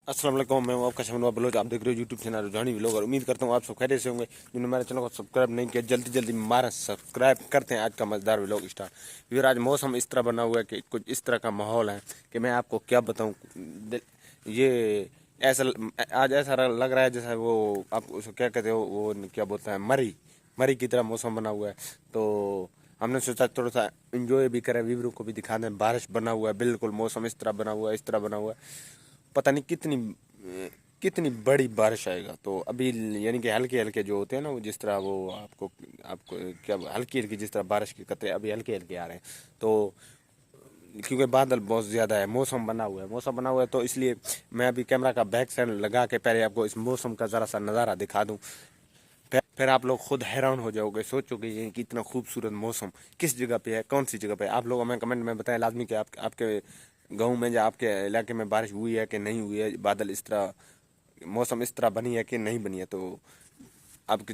अस्सलाम वालेकुम, मैं हूं आपका शमनुआ बलोच। आप देख रहे हो यूट्यूब चैनल रुझानी व्लॉग और उम्मीद करता हूं आप सब खैरियत से होंगे। जिन्होंने हमारे चैनल को सब्सक्राइब नहीं किया जल्दी जल्दी हमारा सब्सक्राइब करते हैं। आज का मज़ेदार व्लॉग स्टार्ट। फिर आज मौसम इस तरह बना हुआ है कि कुछ इस तरह का माहौल है कि मैं आपको क्या बताऊँ। ये ऐसा आज ऐसा लग रहा है जैसा वो आप उसको क्या कहते हो, वो क्या बोलते हैं, मरी मरी की तरह मौसम बना हुआ है। तो हमने सोचा थोड़ा सा इंजॉय भी करें, व्यूअरों को भी दिखा दें। बारिश बना हुआ है, बिल्कुल मौसम इस तरह बना हुआ है, इस तरह बना हुआ है। पता नहीं कितनी कितनी बड़ी बारिश आएगा। तो अभी यानी कि हल्के हल्के जो होते हैं ना, वो जिस तरह वो आपको आपको क्या हल्की हल्की जिस तरह बारिश के कतरे अभी हल्के हल्के आ रहे हैं। तो क्योंकि बादल बहुत ज़्यादा है, मौसम बना हुआ है तो इसलिए मैं अभी कैमरा का बैक साइड लगा के पहले आपको इस मौसम का ज़रा सा नज़ारा दिखा दूँ। फिर आप लोग खुद हैरान हो जाओगे, सोचोगे ये कि इतना खूबसूरत मौसम किस जगह पे है, कौन सी जगह पे है। आप लोग हमें कमेंट में बताएं लाजमी कि आपके गांव में या आपके इलाके में बारिश हुई है कि नहीं हुई है, बादल इस तरह मौसम इस तरह बनी है कि नहीं बनी है। तो आप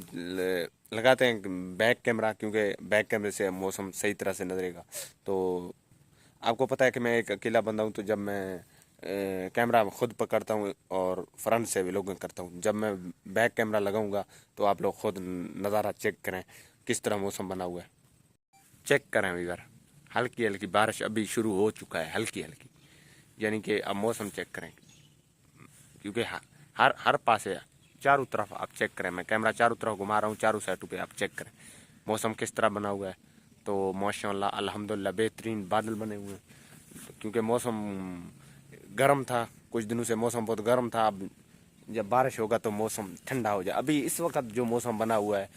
लगाते हैं बैक कैमरा, क्योंकि बैक कैमरे से मौसम सही तरह से नजरेगा। तो आपको पता है कि मैं एक अकेला बंदा हूँ, तो जब मैं कैमरा खुद पकड़ता हूँ और फ्रंट से व्लॉगिंग करता हूँ, जब मैं बैक कैमरा लगाऊंगा तो आप लोग खुद नज़ारा चेक करें किस तरह मौसम बना हुआ है। चेक करें व्यूअर, हल्की हल्की बारिश अभी शुरू हो चुका है, हल्की हल्की, यानी कि अब मौसम चेक करें, क्योंकि हर हर पास है, चारों तरफ आप चेक करें। मैं कैमरा चारों तरफ घुमा रहा हूँ, चारों साइडों पे आप चेक करें मौसम किस तरह बना हुआ है। तो माशाल्लाह अल्हम्दुलिल्लाह बेहतरीन बादल बने हुए हैं, क्योंकि मौसम गर्म था, कुछ दिनों से मौसम बहुत गर्म था। अब जब बारिश होगा तो मौसम ठंडा हो जाए। अभी इस वक्त जो मौसम बना हुआ है,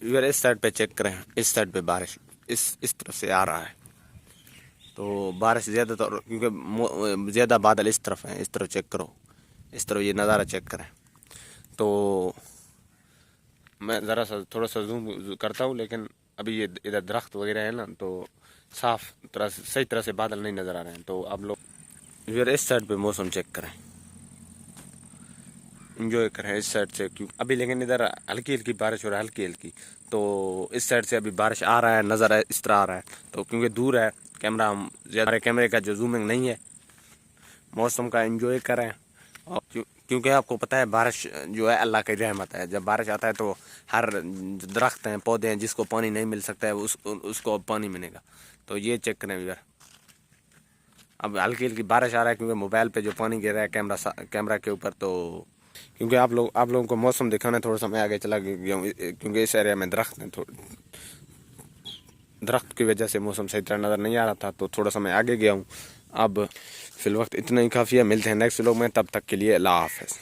इधर इस साइड पे चेक करें, इस साइड पे बारिश इस तरफ से आ रहा है। तो बारिश ज़्यादा, तो क्योंकि ज़्यादा बादल इस तरफ हैं, इस तरफ चेक करो, इस तरफ ये नज़ारा चेक करें। तो मैं ज़रा सा थोड़ा सा जूम करता हूँ, लेकिन अभी ये इधर दरख्त वगैरह है ना, तो साफ तरह से सही तरह से बादल नहीं नज़र आ रहे हैं। तो आप लोग इधर इस साइड पे मौसम चेक करें, इंजॉय करें इस साइड से। क्यों अभी लेकिन इधर हल्की हल्की बारिश हो रहा है, हल्की हल्की। तो इस साइड से अभी बारिश आ रहा है, नज़र है इस तरह आ रहा है। तो क्योंकि दूर है कैमरा, ज़्यादा कैमरे का जो जूमिंग नहीं है, मौसम का एंजॉय करें। और क्योंकि आपको पता है बारिश जो है अल्लाह की रहमत है। जब बारिश आता है तो हर दरख्त हैं, पौधे हैं, जिसको पानी नहीं मिल सकता है उसको अब पानी मिलेगा। तो ये चेक करें यार, अब हल्की हल्की बारिश आ रहा है क्योंकि मोबाइल पे जो पानी गिर रहा है कैमरा के ऊपर। तो क्योंकि आप लोगों को मौसम दिखाना, थोड़ा सा मैं आगे चला गया हूँ, क्योंकि इस एरिया में दरख्त हैं। दरख्त की वजह से मौसम सही तरह नज़र नहीं आ रहा था, तो थोड़ा सा मैं आगे गया हूँ। अब फिल वक्त इतना ही काफ़ी है, मिलते हैं नेक्स्ट व्लॉग में, तब तक के लिए अल्लाह हाफ़िज़।